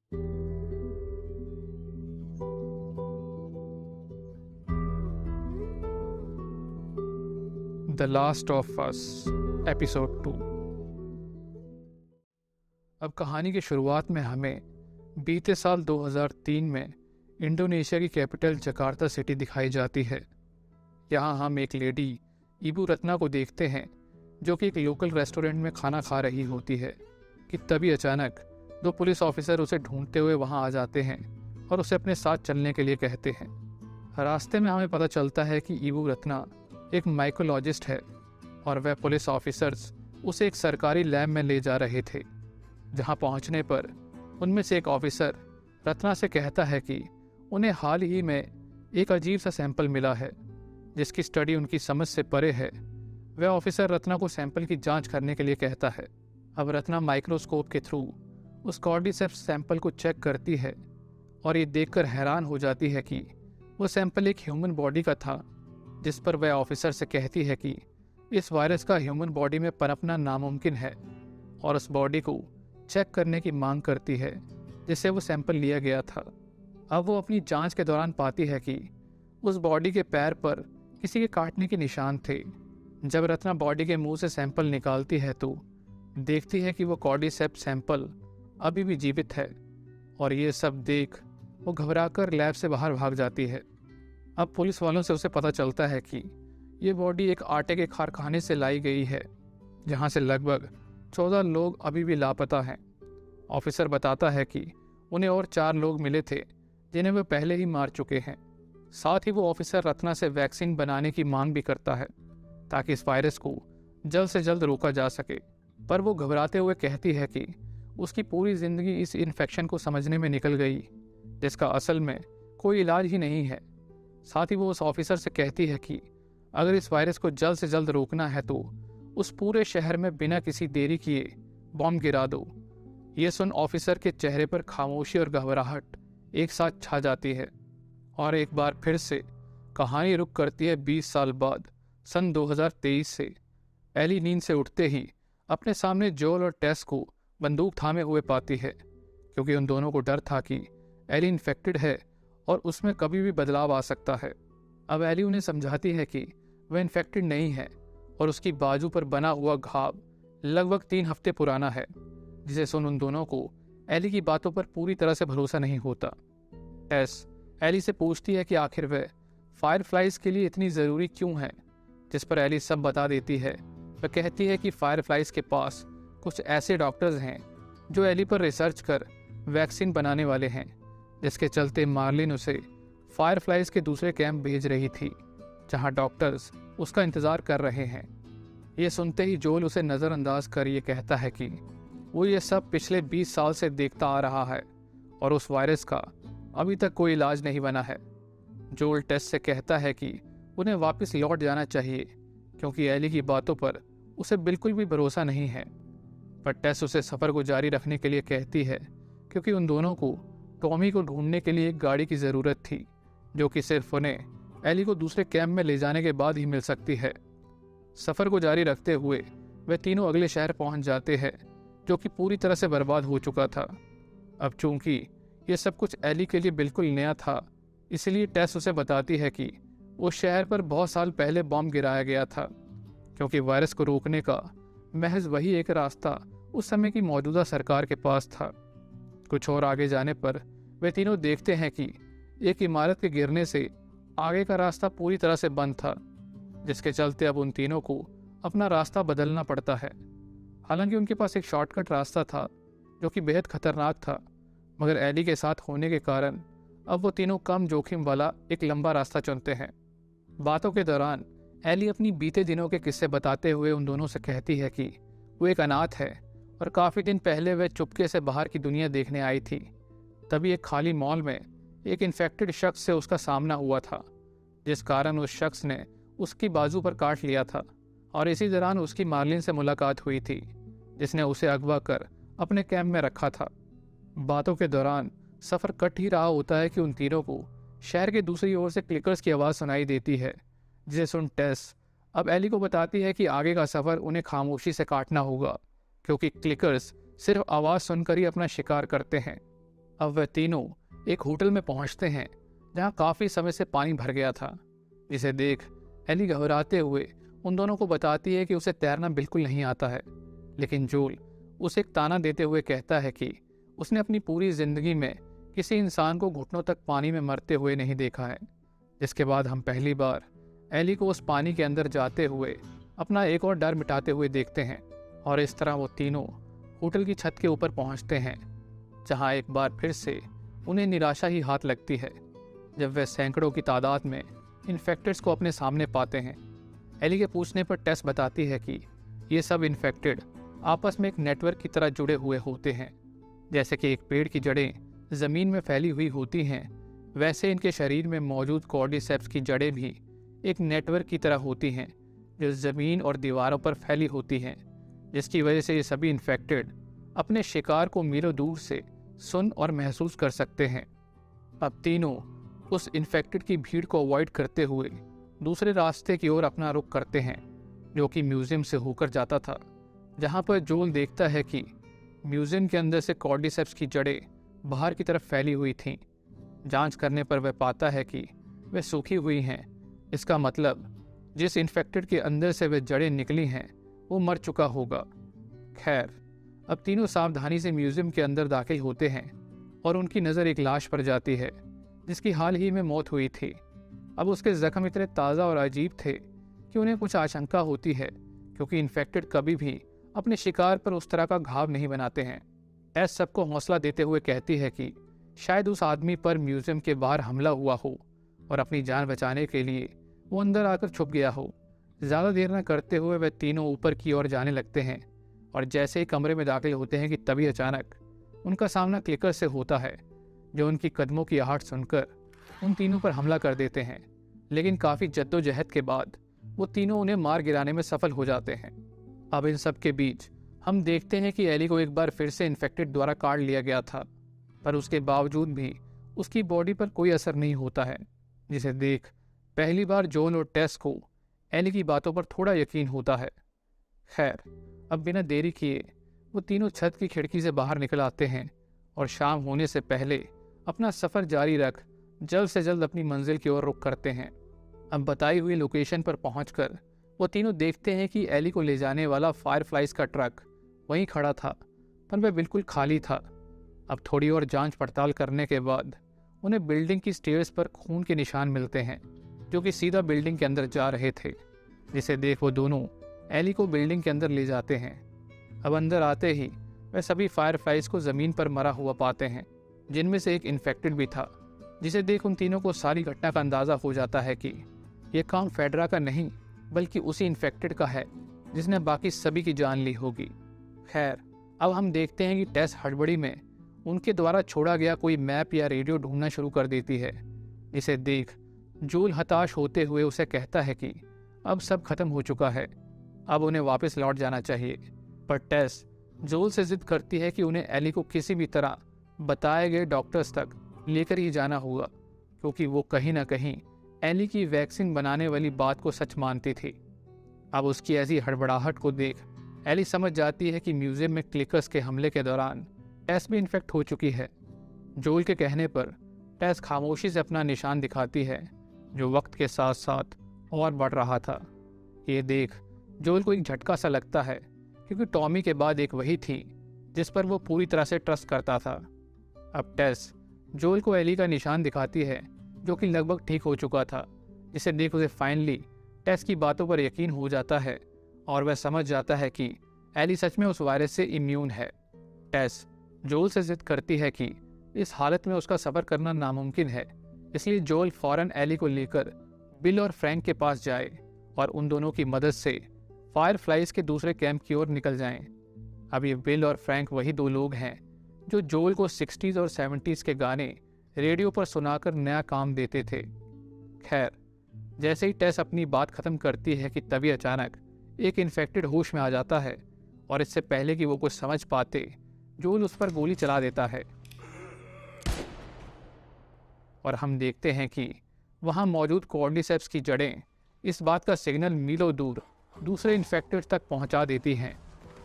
The last of us episode 2। अब कहानी की शुरुआत में हमें बीते साल 2003 में इंडोनेशिया की कैपिटल जकार्ता सिटी दिखाई जाती है। यहाँ हम एक लेडी इबू रत्ना को देखते हैं जो कि एक लोकल रेस्टोरेंट में खाना खा रही होती है कि तभी अचानक दो पुलिस ऑफिसर उसे ढूंढते हुए वहाँ आ जाते हैं और उसे अपने साथ चलने के लिए कहते हैं। रास्ते में हमें पता चलता है कि इबू रत्ना एक माइकोलॉजिस्ट है और वह पुलिस ऑफिसर्स उसे एक सरकारी लैब में ले जा रहे थे। जहां पहुंचने पर उनमें से एक ऑफिसर रत्ना से कहता है कि उन्हें हाल ही में एक अजीब सा सैंपल मिला है जिसकी स्टडी उनकी समझ से परे है। वह ऑफिसर रत्ना को सैंपल की जांच करने के लिए कहता है। अब रत्ना माइक्रोस्कोप के थ्रू उस कॉर्डिसेप्स सैंपल को चेक करती है और ये देखकर हैरान हो जाती है कि वो सैंपल एक ह्यूमन बॉडी का था, जिस पर वह ऑफिसर से कहती है कि इस वायरस का ह्यूमन बॉडी में पनपना नामुमकिन है और उस बॉडी को चेक करने की मांग करती है जिससे वो सैंपल लिया गया था। अब वो अपनी जांच के दौरान पाती है कि उस बॉडी के पैर पर किसी के काटने के निशान थे। जब रत्ना बॉडी के मुंह से सैंपल निकालती है तो देखती है कि वो कॉर्डिसेप्स सैंपल अभी भी जीवित है और ये सब देख वो घबराकर लैब से बाहर भाग जाती है। अब पुलिस वालों से उसे पता चलता है कि ये बॉडी एक आटे के कारखाने से लाई गई है जहां से लगभग 14 लोग अभी भी लापता हैं। ऑफिसर बताता है कि उन्हें और 4 लोग मिले थे जिन्हें वे पहले ही मार चुके हैं। साथ ही वो ऑफिसर रत्ना से वैक्सीन बनाने की मांग भी करता है ताकि इस वायरस को जल्द से जल्द रोका जा सके, पर वो घबराते हुए कहती है कि उसकी पूरी जिंदगी इस इन्फेक्शन को समझने में निकल गई जिसका असल में कोई इलाज ही नहीं है। साथ ही वो उस ऑफिसर से कहती है कि अगर इस वायरस को जल्द से जल्द रोकना है तो उस पूरे शहर में बिना किसी देरी किए बॉम्ब गिरा दो। ये सुन ऑफिसर के चेहरे पर खामोशी और घबराहट एक साथ छा जाती है और एक बार फिर से कहानी रुक करती है 20 साल बाद, सन 2023 से। एली नींद से उठते ही अपने सामने जोल और टेस को बंदूक थामे हुए पाती है क्योंकि उन दोनों को डर था कि एली इन्फेक्टेड है और उसमें कभी भी बदलाव आ सकता है। अब एली उन्हें समझाती है कि वह इन्फेक्टेड नहीं है और उसकी बाजू पर बना हुआ घाव लगभग 3 हफ्ते पुराना है, जिसे सुन उन दोनों को एली की बातों पर पूरी तरह से भरोसा नहीं होता। टेस एली से पूछती है कि आखिर वह फायरफ्लाइज के लिए इतनी ज़रूरी क्यों है, जिस पर एली सब बता देती है। वह कहती है कि फायरफ्लाइज के पास कुछ ऐसे डॉक्टर्स हैं जो एली पर रिसर्च कर वैक्सीन बनाने वाले हैं, जिसके चलते मार्लिन उसे फायरफ्लाइज के दूसरे कैंप भेज रही थी जहां डॉक्टर्स उसका इंतज़ार कर रहे हैं। ये सुनते ही जोल उसे नज़रअंदाज कर ये कहता है कि वो ये सब पिछले 20 साल से देखता आ रहा है और उस वायरस का अभी तक कोई इलाज नहीं बना है। जोल टेस से कहता है कि उन्हें वापस लौट जाना चाहिए क्योंकि एली की बातों पर उसे बिल्कुल भी भरोसा नहीं है, पर टेस उसे सफ़र को जारी रखने के लिए कहती है क्योंकि उन दोनों को टॉमी को ढूंढने के लिए एक गाड़ी की ज़रूरत थी जो कि सिर्फ उन्हें एली को दूसरे कैंप में ले जाने के बाद ही मिल सकती है। सफ़र को जारी रखते हुए वे तीनों अगले शहर पहुंच जाते हैं जो कि पूरी तरह से बर्बाद हो चुका था। अब चूंकि ये सब कुछ एली के लिए बिल्कुल नया था, इसलिए टेस उसे बताती है कि उस शहर पर बहुत साल पहले बॉम्ब गिराया गया था क्योंकि वायरस को रोकने का महज वही एक रास्ता उस समय की मौजूदा सरकार के पास था। कुछ और आगे जाने पर वे तीनों देखते हैं कि एक इमारत के गिरने से आगे का रास्ता पूरी तरह से बंद था, जिसके चलते अब उन तीनों को अपना रास्ता बदलना पड़ता है। हालांकि उनके पास एक शॉर्टकट रास्ता था जो कि बेहद खतरनाक था, मगर एली के साथ होने के कारण अब वो तीनों कम जोखिम वाला एक लंबा रास्ता चुनते हैं। बातों के दौरान एली अपनी बीते दिनों के किस्से बताते हुए उन दोनों से कहती है कि वो एक अनाथ है और काफ़ी दिन पहले वह चुपके से बाहर की दुनिया देखने आई थी। तभी एक खाली मॉल में एक इन्फेक्टेड शख्स से उसका सामना हुआ था, जिस कारण उस शख्स ने उसकी बाजू पर काट लिया था और इसी दौरान उसकी मार्लिन से मुलाकात हुई थी जिसने उसे अगवा कर अपने कैंप में रखा था। बातों के दौरान सफ़र कट ही रहा होता है कि उन तीनों को शहर के दूसरी ओर से क्लिकर्स की आवाज़ सुनाई देती है, जिसे सुन टेस अब एली को बताती है कि आगे का सफ़र उन्हें खामोशी से काटना होगा क्योंकि क्लिकर्स सिर्फ आवाज़ सुनकर ही अपना शिकार करते हैं। अब वह तीनों एक होटल में पहुंचते हैं जहां काफ़ी समय से पानी भर गया था, जिसे देख एली घबराते हुए उन दोनों को बताती है कि उसे तैरना बिल्कुल नहीं आता है। लेकिन जोल उसे एक ताना देते हुए कहता है कि उसने अपनी पूरी जिंदगी में किसी इंसान को घुटनों तक पानी में मरते हुए नहीं देखा है। जिसके बाद हम पहली बार एली को उस पानी के अंदर जाते हुए अपना एक और डर मिटाते हुए देखते हैं, और इस तरह वो तीनों होटल की छत के ऊपर पहुंचते हैं, जहां एक बार फिर से उन्हें निराशा ही हाथ लगती है जब वे सैकड़ों की तादाद में इन्फेक्टेड्स को अपने सामने पाते हैं। एली के पूछने पर टेस बताती है कि ये सब इन्फेक्टेड आपस में एक नेटवर्क की तरह जुड़े हुए होते हैं। जैसे कि एक पेड़ की जड़ें ज़मीन में फैली हुई होती हैं, वैसे इनके शरीर में मौजूद कॉर्डिसेप्स की जड़ें भी एक नेटवर्क की तरह होती हैं जो ज़मीन और दीवारों पर फैली होती हैं, जिसकी वजह से ये सभी इन्फेक्टेड अपने शिकार को मीलों दूर से सुन और महसूस कर सकते हैं। अब तीनों उस इन्फेक्टेड की भीड़ को अवॉइड करते हुए दूसरे रास्ते की ओर अपना रुख करते हैं, जो कि म्यूजियम से होकर जाता था, जहां पर जोल देखता है कि म्यूजियम के अंदर से कॉर्डिसेप्स की जड़ें बाहर की तरफ फैली हुई थीं। जांच करने पर वह पाता है कि वे सूखी हुई हैं। इसका मतलब जिस इन्फेक्टेड के अंदर से वे जड़ें निकली हैं वो मर चुका होगा। खैर, अब तीनों सावधानी से म्यूजियम के अंदर दाखिल होते हैं और उनकी नज़र एक लाश पर जाती है जिसकी हाल ही में मौत हुई थी। अब उसके जख्म इतने ताज़ा और अजीब थे कि उन्हें कुछ आशंका होती है, क्योंकि इन्फेक्टेड कभी भी अपने शिकार पर उस तरह का घाव नहीं बनाते हैं। टेस सबको हौसला देते हुए कहती है कि शायद उस आदमी पर म्यूजियम के बाहर हमला हुआ हो और अपनी जान बचाने के लिए वो अंदर आकर छुप गया हो। ज़्यादा देर न करते हुए वे तीनों ऊपर की ओर जाने लगते हैं, और जैसे ही कमरे में दाखिल होते हैं कि तभी अचानक उनका सामना क्लिकर से होता है, जो उनकी कदमों की आहट सुनकर उन तीनों पर हमला कर देते हैं। लेकिन काफ़ी जद्दोजहद के बाद वो तीनों उन्हें मार गिराने में सफल हो जाते हैं। अब इन सब के बीच हम देखते हैं कि एली को एक बार फिर से इन्फेक्टेड द्वारा काट लिया गया था, पर उसके बावजूद भी उसकी बॉडी पर कोई असर नहीं होता है, जिसे देख पहली बार जोन और टेस को एली की बातों पर थोड़ा यकीन होता है। खैर, अब बिना देरी किए वो तीनों छत की खिड़की से बाहर निकल आते हैं और शाम होने से पहले अपना सफ़र जारी रख जल्द से जल्द अपनी मंजिल की ओर रुख करते हैं। अब बताई हुई लोकेशन पर पहुंचकर वो तीनों देखते हैं कि एली को ले जाने वाला फायरफ्लाइज का ट्रक वहीं खड़ा था, पर वह बिल्कुल खाली था। अब थोड़ी और जांच पड़ताल करने के बाद उन्हें बिल्डिंग की स्टेयर्स पर खून के निशान मिलते हैं, जो कि सीधा बिल्डिंग के अंदर जा रहे थे, जिसे देख वो दोनों एली को बिल्डिंग के अंदर ले जाते हैं। अब अंदर आते ही वह सभी फायरफ्लाइज को ज़मीन पर मरा हुआ पाते हैं, जिनमें से एक इन्फेक्टेड भी था, जिसे देख उन तीनों को सारी घटना का अंदाज़ा हो जाता है कि यह काम फेडरा का नहीं बल्कि उसी इन्फेक्टेड का है जिसने बाकी सभी की जान ली होगी। खैर, अब हम देखते हैं कि टेस हड़बड़ी में उनके द्वारा छोड़ा गया कोई मैप या रेडियो ढूंढना शुरू कर देती है, जिसे देख जोल हताश होते हुए उसे कहता है कि अब सब खत्म हो चुका है, अब उन्हें वापस लौट जाना चाहिए। पर टेस जोल से जिद करती है कि उन्हें एली को किसी भी तरह बताए गए डॉक्टर्स तक लेकर ही जाना होगा, क्योंकि वो कहीं ना कहीं एली की वैक्सीन बनाने वाली बात को सच मानती थी। अब उसकी ऐसी हड़बड़ाहट को देख एली समझ जाती है कि म्यूजियम में क्लिकर्स के हमले के दौरान टेस भी इन्फेक्ट हो चुकी है। जोल के कहने पर टेस खामोशी से अपना निशान दिखाती है, जो वक्त के साथ साथ और बढ़ रहा था। ये देख जोल को एक झटका सा लगता है, क्योंकि टॉमी के बाद एक वही थी जिस पर वो पूरी तरह से ट्रस्ट करता था। अब टेस जोल को एली का निशान दिखाती है, जो कि लगभग ठीक हो चुका था, जिसे देख उसे फाइनली टेस की बातों पर यकीन हो जाता है और वह समझ जाता है कि एली सच में उस वायरस से इम्यून है। टेस जोल से जिद करती है कि इस हालत में उसका सफ़र करना नामुमकिन है, इसलिए जोल फौरन एली को लेकर बिल और फ्रैंक के पास जाए और उन दोनों की मदद से फायरफ्लाइज के दूसरे कैंप की ओर निकल जाएं। अब ये बिल और फ्रैंक वही दो लोग हैं जो जोल को 60s और 70s के गाने रेडियो पर सुनाकर नया काम देते थे। खैर, जैसे ही टेस अपनी बात ख़त्म करती है कि तभी अचानक एक इन्फेक्टेड होश में आ जाता है, और इससे पहले कि वो कुछ समझ पाते जोल उस पर गोली चला देता है, और हम देखते हैं कि वहाँ मौजूद कॉर्डिसेप्स की जड़ें इस बात का सिग्नल मीलों दूर दूसरे इन्फेक्टेड तक पहुँचा देती हैं।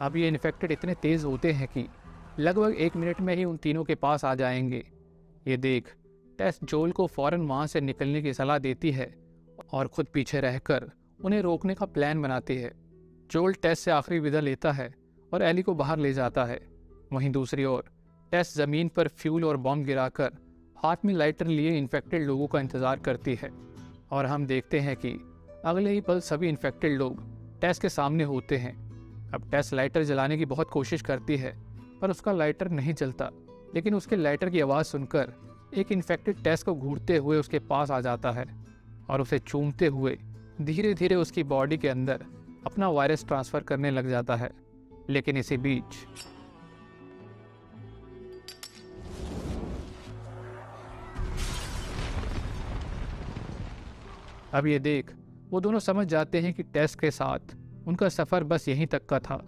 अब ये इन्फेक्टेड इतने तेज़ होते हैं कि लगभग 1 मिनट में ही उन तीनों के पास आ जाएंगे। ये देख टेस जोल को फौरन वहाँ से निकलने की सलाह देती है और खुद पीछे रहकर उन्हें रोकने का प्लान बनाती है। जोल टेस से आखिरी विदा लेता है और एली को बाहर ले जाता है। वहीं दूसरी ओर टेस जमीन पर फ्यूल और बॉम्ब गिराकर हाथ में लाइटर लिए इन्फेक्टेड लोगों का इंतजार करती है और हम देखते हैं कि अगले ही पल सभी इन्फेक्टेड लोग टेस के सामने होते हैं। अब टेस लाइटर जलाने की बहुत कोशिश करती है पर उसका लाइटर नहीं जलता, लेकिन उसके लाइटर की आवाज़ सुनकर एक इन्फेक्टेड टेस को घूरते हुए उसके पास आ जाता है और उसे चूमते हुए धीरे धीरे उसकी बॉडी के अंदर अपना वायरस ट्रांसफ़र करने लग जाता है। लेकिन इसी बीच अब ये देख वो दोनों समझ जाते हैं कि टेस के साथ उनका सफ़र बस यहीं तक का था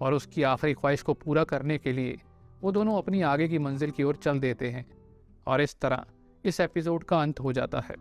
और उसकी आखिरी ख्वाहिश को पूरा करने के लिए वो दोनों अपनी आगे की मंजिल की ओर चल देते हैं। और इस तरह इस एपिसोड का अंत हो जाता है।